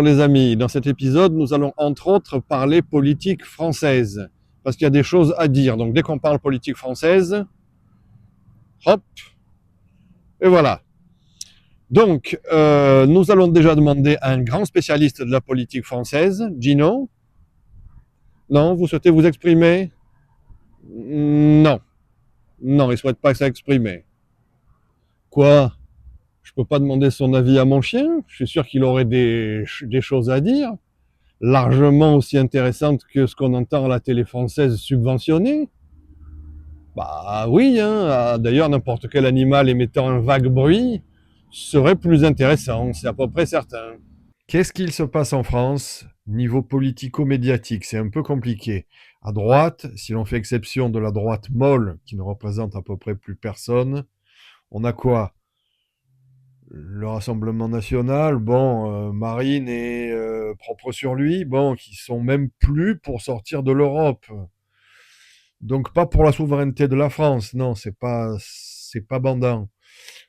Bonjour les amis, dans cet épisode, nous allons entre autres parler politique française, parce qu'il y a des choses à dire. Donc dès qu'on parle politique française, hop, et voilà. Donc, nous allons déjà demander à un grand spécialiste de la politique française, Gino. Non, vous souhaitez vous exprimer? Non, non, il ne souhaite pas s'exprimer. Quoi? Je peux pas demander son avis à mon chien? Je suis sûr qu'il aurait des choses à dire, largement aussi intéressantes que ce qu'on entend à la télé française subventionnée. Bah oui, hein. D'ailleurs, n'importe quel animal émettant un vague bruit serait plus intéressant, c'est à peu près certain. Qu'est-ce qu'il se passe en France niveau politico-médiatique? C'est un peu compliqué. À droite, si l'on fait exception de la droite molle, qui ne représente à peu près plus personne, on a quoi? Le Rassemblement national, bon, Marine et propre sur lui, bon, qui sont même plus pour sortir de l'Europe. Donc pas pour la souveraineté de la France, non, c'est pas bandant.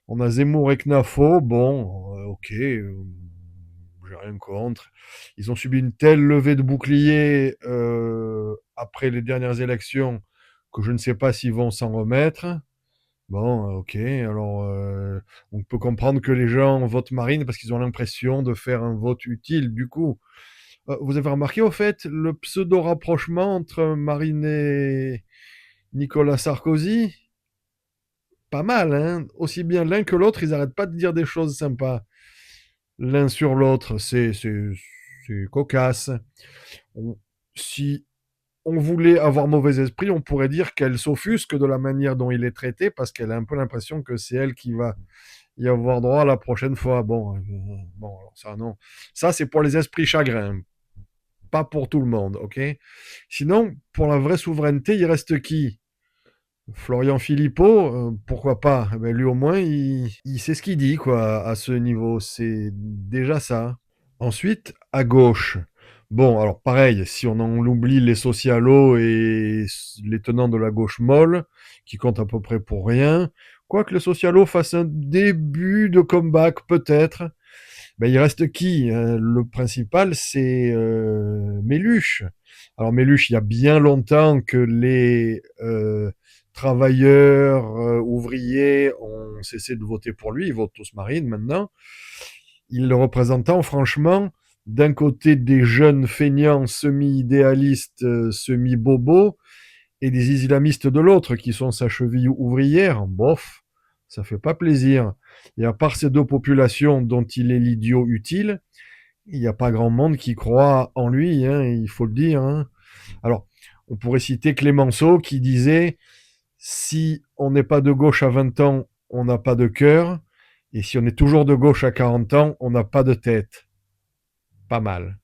On a Zemmour et Knafo, bon, ok, j'ai rien contre. Ils ont subi une telle levée de boucliers après les dernières élections que je ne sais pas s'ils vont s'en remettre. Bon, ok, alors on peut comprendre que les gens votent Marine parce qu'ils ont l'impression de faire un vote utile. Du coup, vous avez remarqué au fait le pseudo-rapprochement entre Marine et Nicolas Sarkozy? Pas mal, hein? Aussi bien l'un que l'autre, ils n'arrêtent pas de dire des choses sympas. L'un sur l'autre, c'est cocasse. On- si on voulait avoir mauvais esprit, on pourrait dire qu'elle s'offusque de la manière dont il est traité parce qu'elle a un peu l'impression que c'est elle qui va y avoir droit la prochaine fois. Bon, alors ça non. Ça, c'est pour les esprits chagrins, pas pour tout le monde, ok? Sinon, pour la vraie souveraineté, il reste qui? Florian Philippot, pourquoi pas? Eh ben, lui au moins, il sait ce qu'il dit, quoi, à ce niveau. C'est déjà ça. Ensuite, à gauche. Bon, alors pareil, si on en oublie les socialos et les tenants de la gauche molle, qui comptent à peu près pour rien, quoique les socialos fassent un début de comeback, peut-être, ben, il reste qui? Le principal, c'est Méluche. Alors Méluche, il y a bien longtemps que les travailleurs, ouvriers ont cessé de voter pour lui, ils votent tous Marine maintenant. Il le représentant, franchement, d'un côté des jeunes feignants semi-idéalistes, semi-bobos, et des islamistes de l'autre, qui sont sa cheville ouvrière, bof, ça fait pas plaisir. Et à part ces deux populations dont il est l'idiot utile, il n'y a pas grand monde qui croit en lui, hein, il faut le dire. Hein. Alors, on pourrait citer Clémenceau qui disait si on n'est pas de gauche à 20 ans, on n'a pas de cœur, et si on est toujours de gauche à 40 ans, on n'a pas de tête. Pas mal.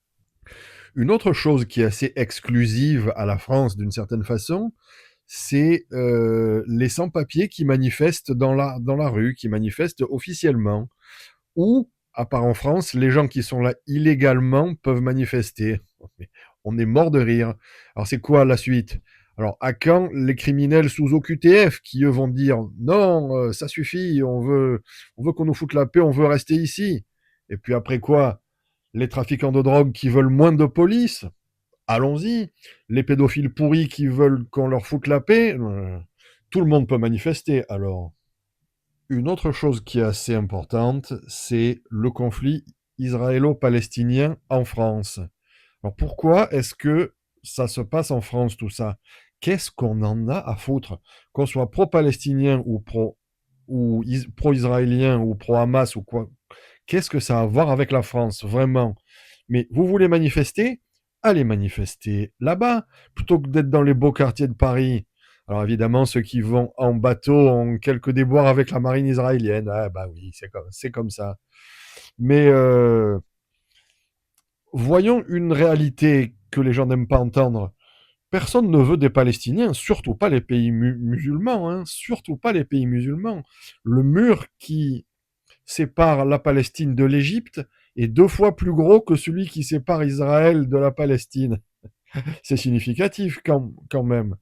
Une autre chose qui est assez exclusive à la France d'une certaine façon, c'est les sans-papiers qui manifestent dans la rue, qui manifestent officiellement. Ou, à part en France, les gens qui sont là illégalement peuvent manifester. On est mort de rire. Alors c'est quoi la suite? Alors à quand les criminels sous OQTF qui eux vont dire non, ça suffit, on veut qu'on nous foute la paix, on veut rester ici. Et puis après quoi? Les trafiquants de drogue qui veulent moins de police? Allons-y. Les pédophiles pourris qui veulent qu'on leur foute la paix, tout le monde peut manifester alors. Une autre chose qui est assez importante, c'est le conflit israélo-palestinien en France. Alors pourquoi est-ce que ça se passe en France tout ça? Qu'est-ce qu'on en a à foutre? Qu'on soit pro-palestinien ou pro-israélien ou pro-Hamas ou quoi? Qu'est-ce que ça a à voir avec la France, vraiment? Mais vous voulez manifester? Allez manifester là-bas, plutôt que d'être dans les beaux quartiers de Paris. Alors évidemment, ceux qui vont en bateau ont quelques déboires avec la marine israélienne. Ah bah oui, c'est comme ça. Mais voyons une réalité que les gens n'aiment pas entendre. Personne ne veut des Palestiniens, surtout pas les pays musulmans, hein, surtout pas les pays musulmans. Le mur qui sépare la Palestine de l'Égypte est 2 fois plus gros que celui qui sépare Israël de la Palestine. C'est significatif quand même.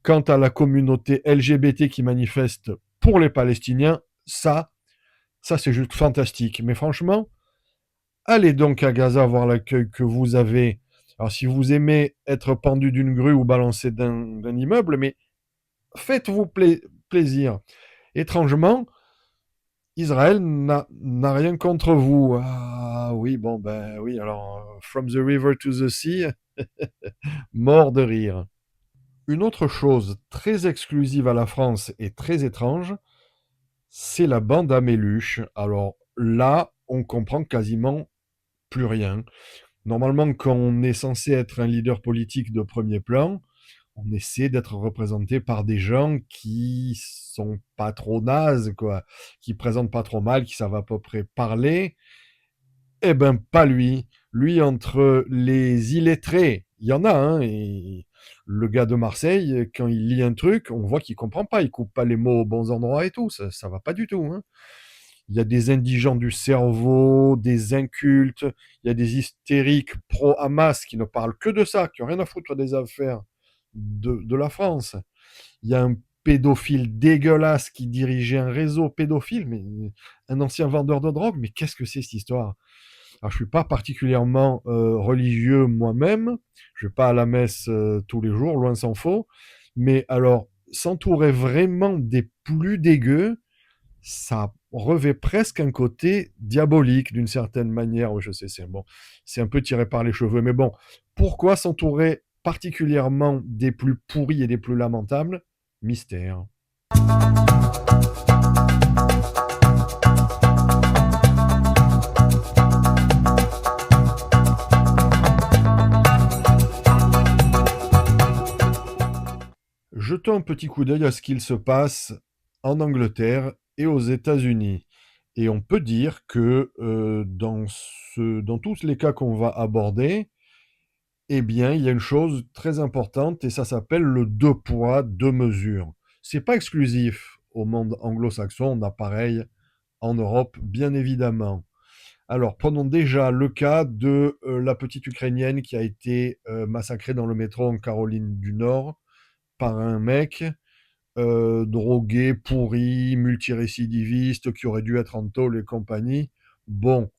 Quant à la communauté LGBT qui manifeste pour les Palestiniens, ça c'est juste fantastique. Mais franchement, Allez donc à Gaza voir l'accueil que vous avez. Alors si vous aimez être pendu d'une grue ou balancé d'un immeuble, mais faites-vous plaisir. Étrangement, Israël n'a rien contre vous. Ah oui, bon ben oui, alors from the river to the sea, mort de rire. Une autre chose très exclusive à la France et très étrange, c'est la bande à Méluche. Alors là, on comprend quasiment plus rien. Normalement, quand on est censé être un leader politique de premier plan, on essaie d'être représenté par des gens qui sont pas trop nazes, quoi, qui présentent pas trop mal, qui savent à peu près parler. Eh ben, pas lui. Lui, entre les illettrés, il y en a, hein, et le gars de Marseille, quand il lit un truc, on voit qu'il comprend pas, il coupe pas les mots aux bons endroits et tout, ça va pas du tout, hein. Il y a des indigents du cerveau, des incultes, il y a des hystériques pro-Hamas qui ne parlent que de ça, qui n'ont rien à foutre des affaires de la France. Il y a un pédophile dégueulasse qui dirigeait un réseau pédophile, mais un ancien vendeur de drogue, mais qu'est-ce que c'est cette histoire? Alors, je suis pas particulièrement religieux moi-même, je vais pas à la messe tous les jours, loin s'en faut, mais alors, s'entourer vraiment des plus dégueux, ça revêt presque un côté diabolique d'une certaine manière. Oui, je sais, c'est un peu tiré par les cheveux, mais bon, pourquoi s'entourer particulièrement des plus pourris et des plus lamentables? Mystère. Jetons un petit coup d'œil à ce qu'il se passe en Angleterre et aux États-Unis. Et on peut dire que dans tous les cas qu'on va aborder, eh bien, il y a une chose très importante et ça s'appelle le deux poids, deux mesures. C'est pas exclusif au monde anglo-saxon, on a pareil en Europe, bien évidemment. Alors, prenons déjà le cas de la petite Ukrainienne qui a été massacrée dans le métro en Caroline du Nord par un mec drogué, pourri, multirécidiviste, qui aurait dû être en tôle et compagnie. Bon,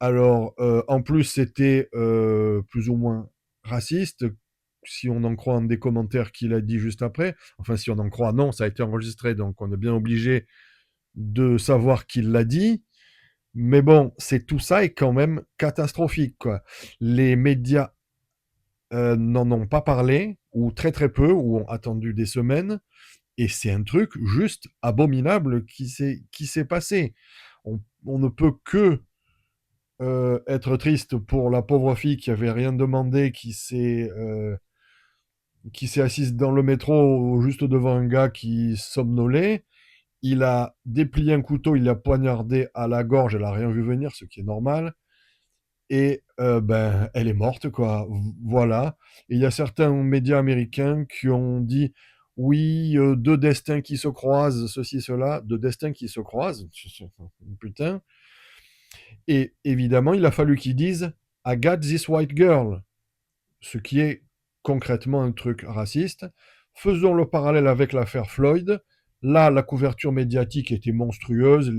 alors, en plus, c'était plus ou moins raciste, si on en croit un des commentaires qu'il a dit juste après. Enfin, si on en croit, non, ça a été enregistré, donc on est bien obligé de savoir qu'il l'a dit. Mais bon, c'est tout ça est quand même catastrophique, quoi. Les médias n'en ont pas parlé, ou très très peu, ou ont attendu des semaines. Et c'est un truc juste abominable qui s'est passé. On ne peut que être triste pour la pauvre fille qui avait rien demandé, qui s'est assise dans le métro juste devant un gars qui somnolait. Il a déplié un couteau, il l'a poignardé à la gorge, elle a rien vu venir, ce qui est normal. Et ben, elle est morte, quoi. Voilà. Et il y a certains médias américains qui ont dit oui, deux destins qui se croisent, ceci, cela, deux destins qui se croisent. Putain. Et évidemment, il a fallu qu'ils disent I got this white girl, ce qui est concrètement un truc raciste. Faisons le parallèle avec l'affaire Floyd. Là, la couverture médiatique était monstrueuse.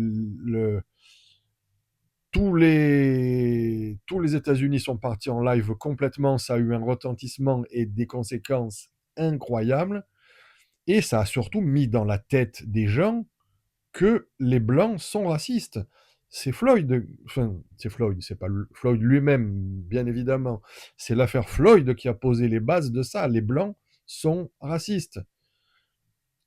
Tous les États-Unis sont partis en live complètement. Ça a eu un retentissement et des conséquences incroyables. Et ça a surtout mis dans la tête des gens que les Blancs sont racistes. C'est Floyd, enfin, c'est Floyd, c'est pas Floyd lui-même, bien évidemment. C'est l'affaire Floyd qui a posé les bases de ça. Les Blancs sont racistes.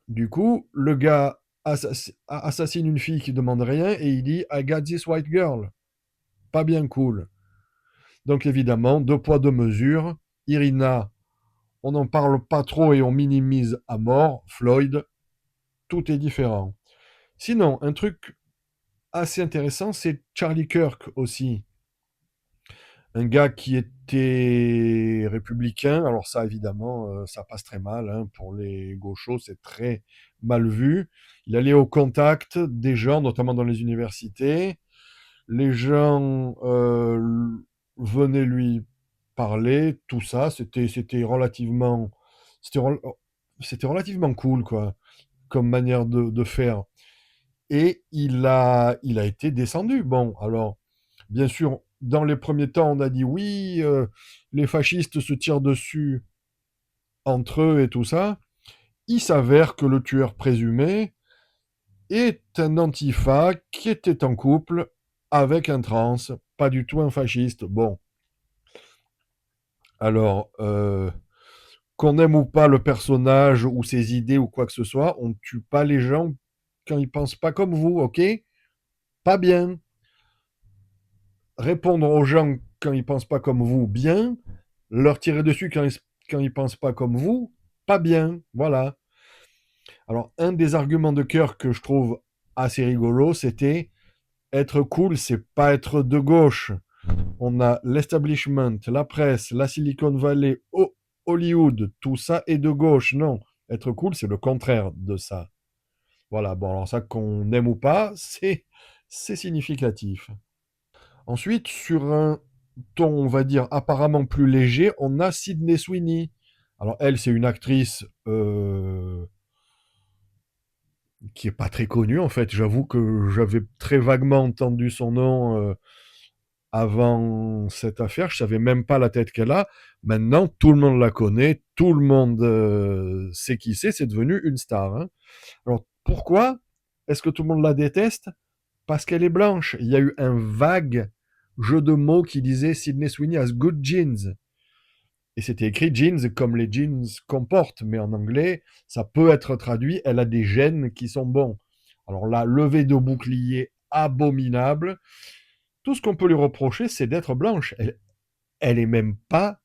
Du coup, le gars assassine une fille qui demande rien et il dit I got this white girl. Pas bien cool. Donc évidemment, deux poids, deux mesures. Irina, on n'en parle pas trop et on minimise à mort. Floyd, tout est différent. Sinon, un truc assez intéressant, c'est Charlie Kirk aussi. Un gars qui était républicain. Alors ça, évidemment, ça passe très mal, hein. Pour les gauchos, c'est très mal vu. Il allait au contact des gens, notamment dans les universités. Les gens venaient lui parler, tout ça. C'était, c'était relativement cool, quoi, comme manière de faire. Et il a été descendu. Bon, alors, bien sûr, dans les premiers temps, on a dit oui, les fascistes se tirent dessus entre eux et tout ça. Il s'avère que le tueur présumé est un antifa qui était en couple avec un trans, pas du tout un fasciste. Bon, alors, qu'on aime ou pas le personnage ou ses idées ou quoi que ce soit, on ne tue pas les gens quand ils pensent pas comme vous, ok? Pas bien. Répondre aux gens quand ils pensent pas comme vous, bien. Leur tirer dessus quand ils pensent pas comme vous, pas bien. Voilà. Alors, un des arguments de cœur que je trouve assez rigolo, c'était être cool, c'est pas être de gauche. On a l'establishment, la presse, la Silicon Valley, Hollywood, tout ça est de gauche. Non, être cool, c'est le contraire de ça. Voilà, bon, alors ça, qu'on aime ou pas, c'est significatif. Ensuite, sur un ton, on va dire, apparemment plus léger, on a Sydney Sweeney. Alors, elle, c'est une actrice qui est pas très connue, en fait. J'avoue que j'avais très vaguement entendu son nom avant cette affaire. Je savais même pas la tête qu'elle a. Maintenant, tout le monde la connaît, tout le monde sait qui c'est devenu une star. Hein. Alors, pourquoi est-ce que tout le monde la déteste? Parce qu'elle est blanche. Il y a eu un vague jeu de mots qui disait Sydney Sweeney has good genes. Et c'était écrit jeans comme les jeans qu'on porte, mais en anglais, ça peut être traduit elle a des gènes qui sont bons. Alors là, levée de bouclier abominable. Tout ce qu'on peut lui reprocher, c'est d'être blanche. Elle est même pas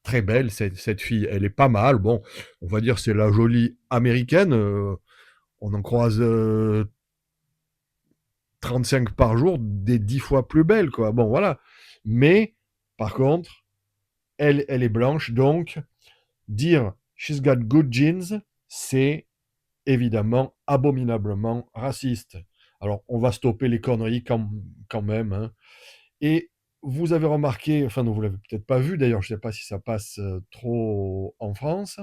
très belle, cette fille. Elle est pas mal. Bon, on va dire c'est la jolie américaine. On en croise 35 par jour, des 10 fois plus belles, quoi. Bon, voilà. Mais, par contre, elle est blanche, donc dire she's got good genes, c'est évidemment abominablement raciste. Alors, on va stopper les conneries quand même. Hein. Et vous avez remarqué, enfin, non, vous l'avez peut-être pas vu, d'ailleurs, je ne sais pas si ça passe trop en France,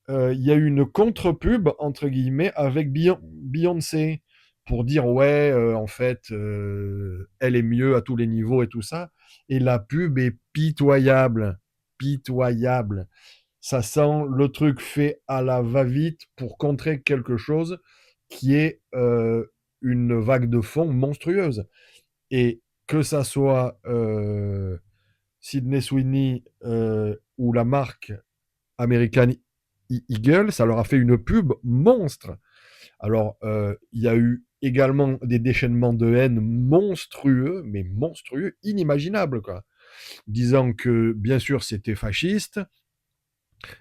il y a eu une contre-pub, entre guillemets, avec Beyoncé, pour dire, ouais, en fait, elle est mieux à tous les niveaux et tout ça. Et la pub est pitoyable. Pitoyable. Ça sent le truc fait à la va-vite pour contrer quelque chose qui est une vague de fond monstrueuse. Et que ça soit Sydney Sweeney ou la marque American Eagle, ça leur a fait une pub monstre. Alors, il y a eu également des déchaînements de haine monstrueux, mais monstrueux, inimaginables, quoi. Disant que, bien sûr, c'était fasciste,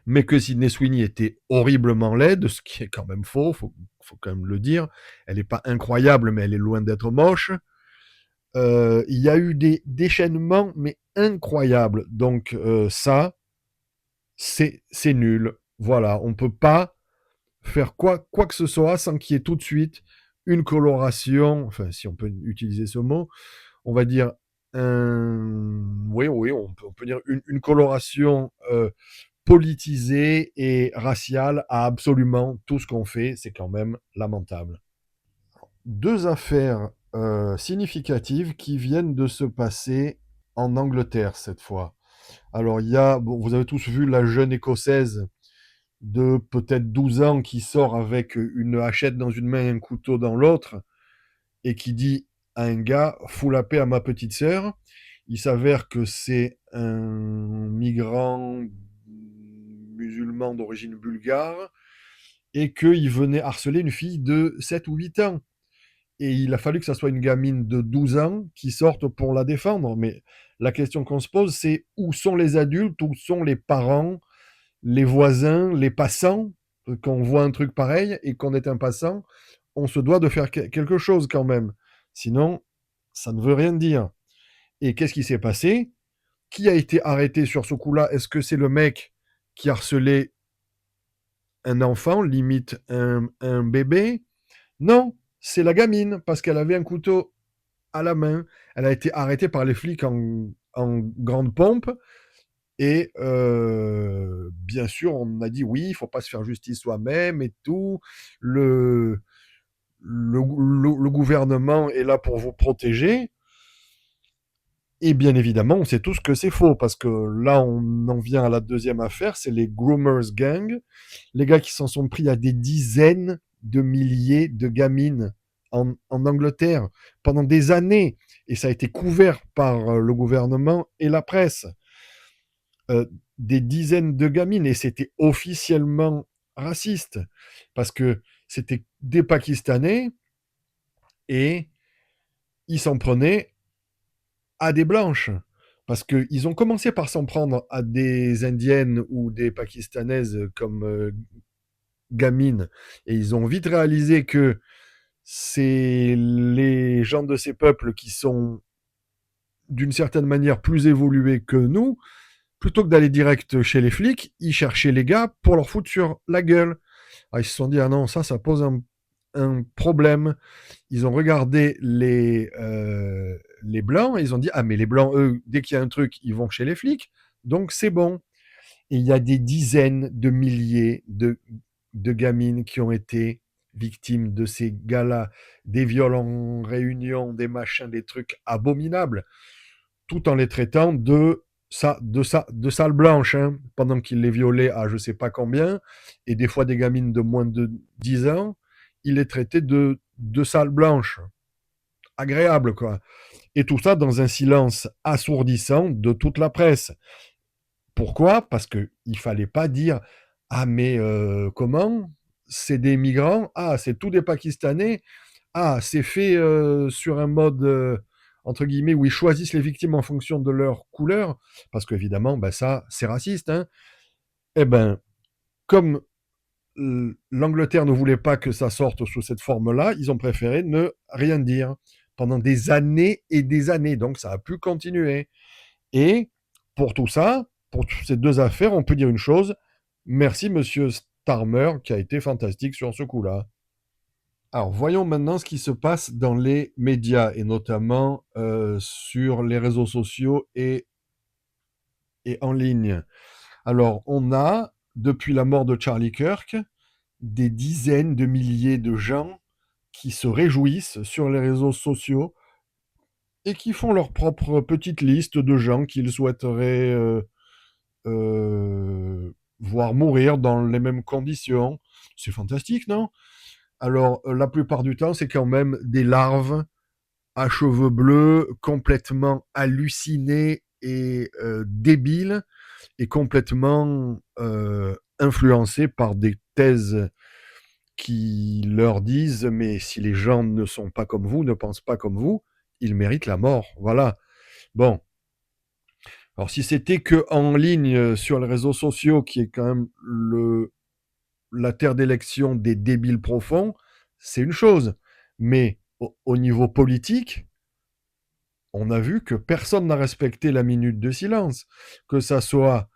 mais que Sydney Sweeney était horriblement laide, ce qui est quand même faux, faut quand même le dire. Elle n'est pas incroyable, mais elle est loin d'être moche. Il y a eu des déchaînements, mais incroyables. Donc ça, c'est nul. Voilà, on ne peut pas faire quoi que ce soit sans qu'il y ait tout de suite une coloration, enfin si on peut utiliser ce mot, on va dire oui, on peut dire une coloration politisée et raciale à absolument tout ce qu'on fait, c'est quand même lamentable. Deux affaires significatives qui viennent de se passer en Angleterre cette fois. Alors, bon, vous avez tous vu la jeune écossaise de peut-être 12 ans qui sort avec une hachette dans une main et un couteau dans l'autre et qui dit à un gars, fous la paix à ma petite sœur. Il s'avère que c'est un migrant musulman d'origine bulgare et qu'il venait harceler une fille de 7 ou 8 ans. Et il a fallu que ça soit une gamine de 12 ans qui sorte pour la défendre. Mais la question qu'on se pose, c'est où sont les adultes, où sont les parents, les voisins, les passants, qu'on voit un truc pareil et qu'on est un passant, on se doit de faire quelque chose quand même. Sinon, ça ne veut rien dire. Et qu'est-ce qui s'est passé? Qui a été arrêté sur ce coup-là? Est-ce que c'est le mec qui harcelait un enfant, limite un bébé? Non, c'est la gamine, parce qu'elle avait un couteau à la main. Elle a été arrêtée par les flics en grande pompe. Et bien sûr, on a dit oui, il ne faut pas se faire justice soi-même et tout. Le gouvernement est là pour vous protéger. Et bien évidemment, on sait tous que c'est faux, parce que là, on en vient à la deuxième affaire, c'est les Groomers Gang, les gars qui s'en sont pris à des dizaines de milliers de gamines en Angleterre pendant des années, et ça a été couvert par le gouvernement et la presse. Euh, des dizaines de gamines, et c'était officiellement raciste, parce que c'était des Pakistanais, et ils s'en prenaient à des blanches. Parce qu'ils ont commencé par s'en prendre à des indiennes ou des pakistanaises comme gamines. Et ils ont vite réalisé que c'est les gens de ces peuples qui sont d'une certaine manière plus évolués que nous. Plutôt que d'aller direct chez les flics, ils cherchaient les gars pour leur foutre sur la gueule. Ah, ils se sont dit, ah non, ça pose un problème. Ils ont regardé les blancs et ils ont dit, ah mais les blancs, eux, dès qu'il y a un truc, ils vont chez les flics, donc c'est bon. Et il y a des dizaines de milliers de gamines qui ont été victimes de ces gars-là, des viols en réunion, des machins, des trucs abominables, tout en les traitant de salles blanches, hein, pendant qu'ils les violaient à je sais pas combien, et des fois des gamines de moins de 10 ans, ils les traitaient de salles blanches. Agréable, quoi. Et tout ça dans un silence assourdissant de toute la presse. Pourquoi? Parce qu'il ne fallait pas dire ah, mais comment? C'est des migrants? Ah, c'est tous des Pakistanais? Ah, c'est fait sur un mode, entre guillemets, où ils choisissent les victimes en fonction de leur couleur? Parce qu'évidemment, ben ça, c'est raciste, hein. Eh ben, comme l'Angleterre ne voulait pas que ça sorte sous cette forme-là, ils ont préféré ne rien dire pendant des années et des années. Donc, ça a pu continuer. Et pour tout ça, pour ces deux affaires, on peut dire une chose. Merci, monsieur Starmer, qui a été fantastique sur ce coup-là. Alors, voyons maintenant ce qui se passe dans les médias, et notamment sur les réseaux sociaux et en ligne. Alors, on a, depuis la mort de Charlie Kirk, des dizaines de milliers de gens qui se réjouissent sur les réseaux sociaux et qui font leur propre petite liste de gens qu'ils souhaiteraient voir mourir dans les mêmes conditions. C'est fantastique, non? Alors, la plupart du temps, c'est quand même des larves à cheveux bleus, complètement hallucinés et débiles, et complètement influencés par des thèses qui leur disent mais si les gens ne sont pas comme vous, ne pensent pas comme vous, ils méritent la mort. Voilà. Bon. Alors si c'était que en ligne sur les réseaux sociaux, qui est quand même la terre d'élection des débiles profonds, c'est une chose. Mais au niveau politique, on a vu que personne n'a respecté la minute de silence, que ça soit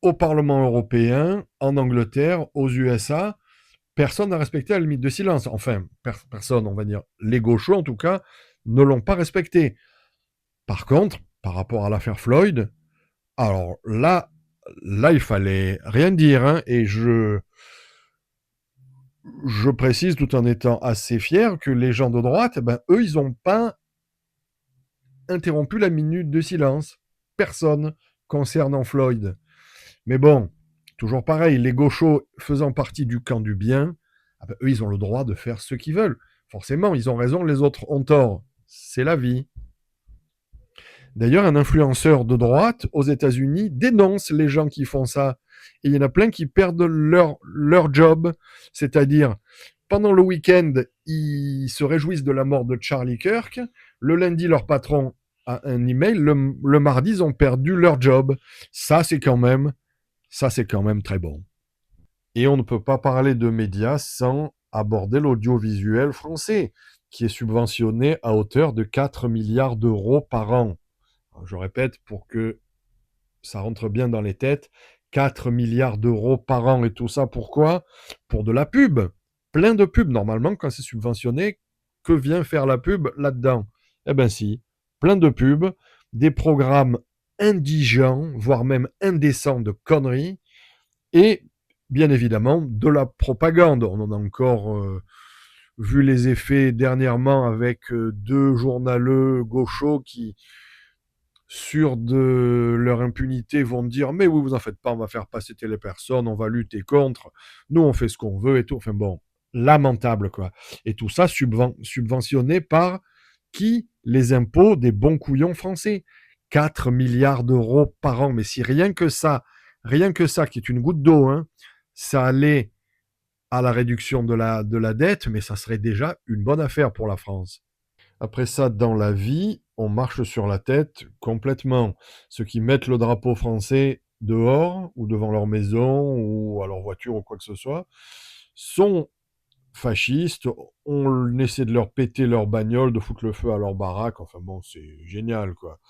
au Parlement européen, en Angleterre, aux USA. Personne n'a respecté la limite de silence. Enfin, personne, on va dire, les gauchos en tout cas, ne l'ont pas respecté. Par contre, par rapport à l'affaire Floyd, alors là, il fallait rien dire, hein, et je précise, tout en étant assez fier, que les gens de droite, ben, eux, ils n'ont pas interrompu la minute de silence. Personne concernant Floyd. Mais bon, toujours pareil, les gauchos faisant partie du camp du bien, ah ben, eux, ils ont le droit de faire ce qu'ils veulent. Forcément, ils ont raison, les autres ont tort. C'est la vie. D'ailleurs, un influenceur de droite aux États-Unis dénonce les gens qui font ça. Et il y en a plein qui perdent leur job. C'est-à-dire, pendant le week-end, ils se réjouissent de la mort de Charlie Kirk. Le lundi, leur patron a un email. Le mardi, ils ont perdu leur job. Ça, c'est quand même très bon. Et on ne peut pas parler de médias sans aborder l'audiovisuel français, qui est subventionné à hauteur de 4 milliards d'euros par an. Alors, je répète, pour que ça rentre bien dans les têtes, 4 milliards d'euros par an, et tout ça, pourquoi? Pour de la pub. Plein de pubs. Normalement, quand c'est subventionné, que vient faire la pub là-dedans? Eh ben si, plein de pubs, des programmes indigents, voire même indécents de conneries, et bien évidemment de la propagande. On en a encore vu les effets dernièrement avec deux journaleux gauchos sur de leur impunité, vont dire mais oui, vous en faites pas, on va faire passer telle personne, on va lutter contre, nous on fait ce qu'on veut et tout. Enfin bon, lamentable quoi. Et tout ça subventionné par qui? Les impôts des bons couillons français. 4 milliards d'euros par an. Mais si rien que ça, qui est une goutte d'eau, hein, ça allait à la réduction de la dette, mais ça serait déjà une bonne affaire pour la France. Après ça, dans la vie, on marche sur la tête complètement. Ceux qui mettent le drapeau français dehors, ou devant leur maison, ou à leur voiture, ou quoi que ce soit, sont fascistes. On essaie de leur péter leur bagnole, de foutre le feu à leur baraque. Enfin bon, c'est génial, quoi.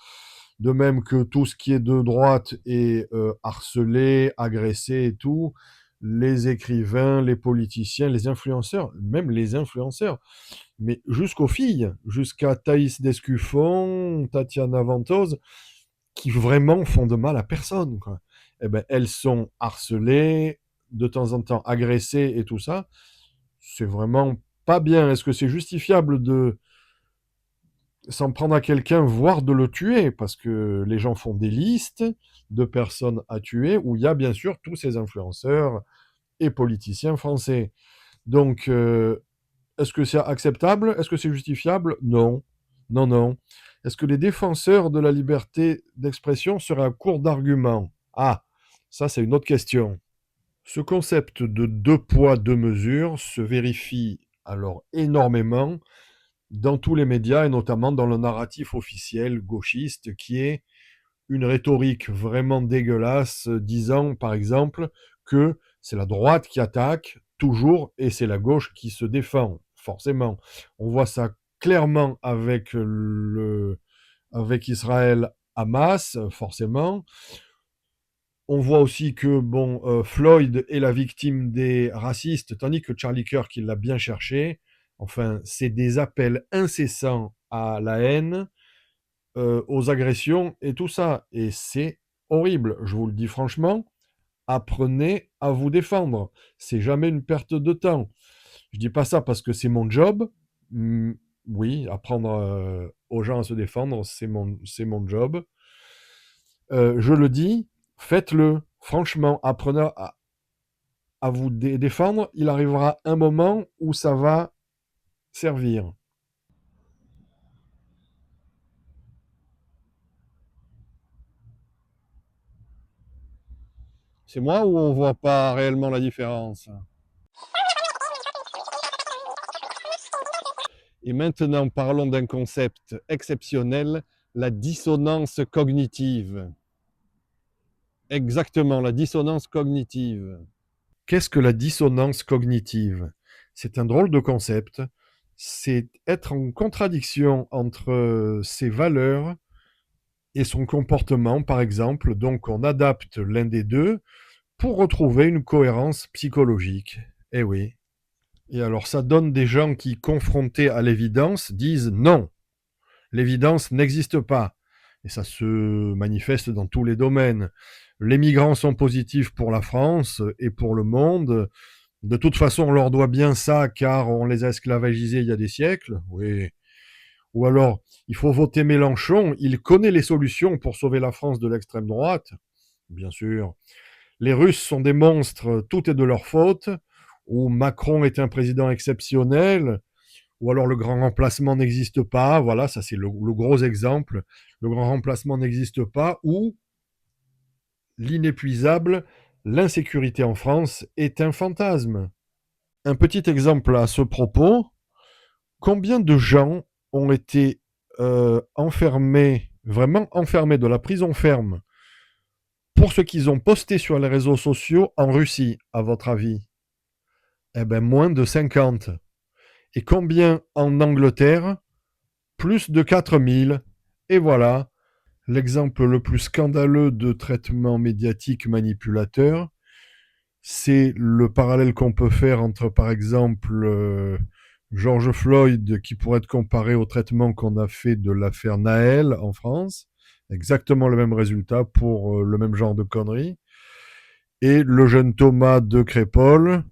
De même que tout ce qui est de droite est harcelé, agressé et tout. Les écrivains, les politiciens, les influenceurs, même les influenceurs, mais jusqu'aux filles, jusqu'à Thaïs Descuffon, Tatiana Ventose, qui vraiment font de mal à personne, quoi. Eh ben, elles sont harcelées, de temps en temps agressées et tout ça. C'est vraiment pas bien. Est-ce que c'est justifiable de s'en prendre à quelqu'un, voire de le tuer? Parce que les gens font des listes de personnes à tuer, où il y a bien sûr tous ces influenceurs et politiciens français. Donc, est-ce que c'est acceptable? Est-ce que c'est justifiable? Non. Non, non. Est-ce que les défenseurs de la liberté d'expression seraient à court d'arguments? Ah, ça c'est une autre question. Ce concept de deux poids, deux mesures se vérifie alors énormément dans tous les médias et notamment dans le narratif officiel gauchiste qui est une rhétorique vraiment dégueulasse disant par exemple que c'est la droite qui attaque toujours et c'est la gauche qui se défend, forcément. On voit ça clairement avec Israël Hamas, forcément. On voit aussi que bon, Floyd est la victime des racistes, tandis que Charlie Kirk, il l'a bien cherché. Enfin, c'est des appels incessants à la haine, aux agressions et tout ça. Et c'est horrible, je vous le dis franchement. Apprenez à vous défendre. C'est jamais une perte de temps. Je dis pas ça parce que c'est mon job. Hmm, oui, apprendre aux gens à se défendre, c'est mon job. Je le dis, faites-le. Franchement, apprenez à vous défendre. Il arrivera un moment où ça va servir. C'est moi ou on voit pas réellement la différence? Et maintenant, parlons d'un concept exceptionnel, la dissonance cognitive. Exactement, la dissonance cognitive. Qu'est-ce que la dissonance cognitive? C'est un drôle de concept. C'est être en contradiction entre ses valeurs et son comportement, par exemple. Donc, on adapte l'un des deux pour retrouver une cohérence psychologique. Eh oui. Et alors, ça donne des gens qui, confrontés à l'évidence, disent non, l'évidence n'existe pas. Et ça se manifeste dans tous les domaines. Les migrants sont positifs pour la France et pour le monde. De toute façon, on leur doit bien ça car on les a esclavagisés il y a des siècles. Oui. Ou alors, il faut voter Mélenchon. Il connaît les solutions pour sauver la France de l'extrême droite. Bien sûr. Les Russes sont des monstres, tout est de leur faute. Ou Macron est un président exceptionnel. Ou alors le grand remplacement n'existe pas. Voilà, ça c'est le gros exemple. Le grand remplacement n'existe pas. Ou l'inépuisable, l'insécurité en France est un fantasme. Un petit exemple à ce propos, combien de gens ont été enfermés, vraiment enfermés de la prison ferme, pour ce qu'ils ont posté sur les réseaux sociaux en Russie, à votre avis? Eh bien, moins de 50. Et combien en Angleterre? Plus de 4000. Et voilà, l'exemple le plus scandaleux de traitement médiatique manipulateur, c'est le parallèle qu'on peut faire entre, par exemple, George Floyd, qui pourrait être comparé au traitement qu'on a fait de l'affaire Naël en France. Exactement le même résultat pour le même genre de conneries. Et le jeune Thomas de Crépol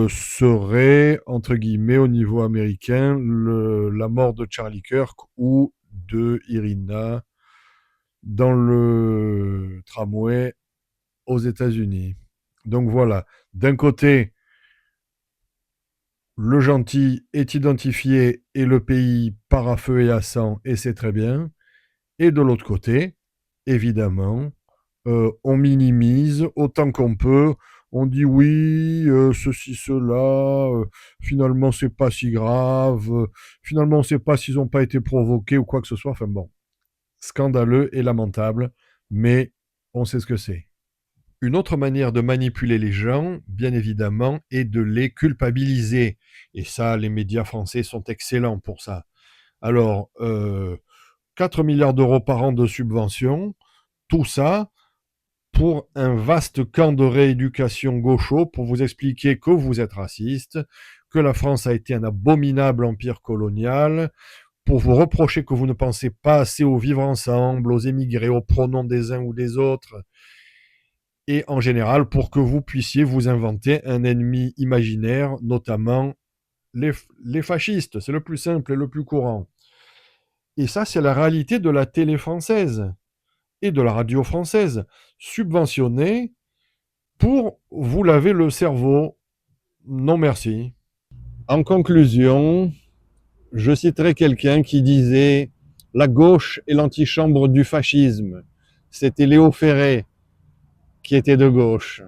serait, entre guillemets, au niveau américain, la mort de Charlie Kirk ou de Irina dans le tramway aux États-Unis. Donc voilà, d'un côté, le gentil est identifié et le pays part à feu et à sang, et c'est très bien. Et de l'autre côté, évidemment, on minimise autant qu'on peut. On dit oui, ceci, cela, finalement c'est pas si grave, finalement on sait pas s'ils n'ont pas été provoqués ou quoi que ce soit. Enfin bon, scandaleux et lamentable, mais on sait ce que c'est. Une autre manière de manipuler les gens, bien évidemment, est de les culpabiliser. Et ça, les médias français sont excellents pour ça. Alors, 4 milliards d'euros par an de subventions, tout ça pour un vaste camp de rééducation gaucho pour vous expliquer que vous êtes raciste, que la France a été un abominable empire colonial, pour vous reprocher que vous ne pensez pas assez au vivre ensemble, aux émigrés, aux pronoms des uns ou des autres, et en général pour que vous puissiez vous inventer un ennemi imaginaire, notamment les fascistes. C'est le plus simple et le plus courant. Et ça, c'est la réalité de la télé française et de la radio française, subventionnée pour vous laver le cerveau. Non merci. En conclusion, je citerai quelqu'un qui disait la gauche est l'antichambre du fascisme. C'était Léo Ferré qui était de gauche.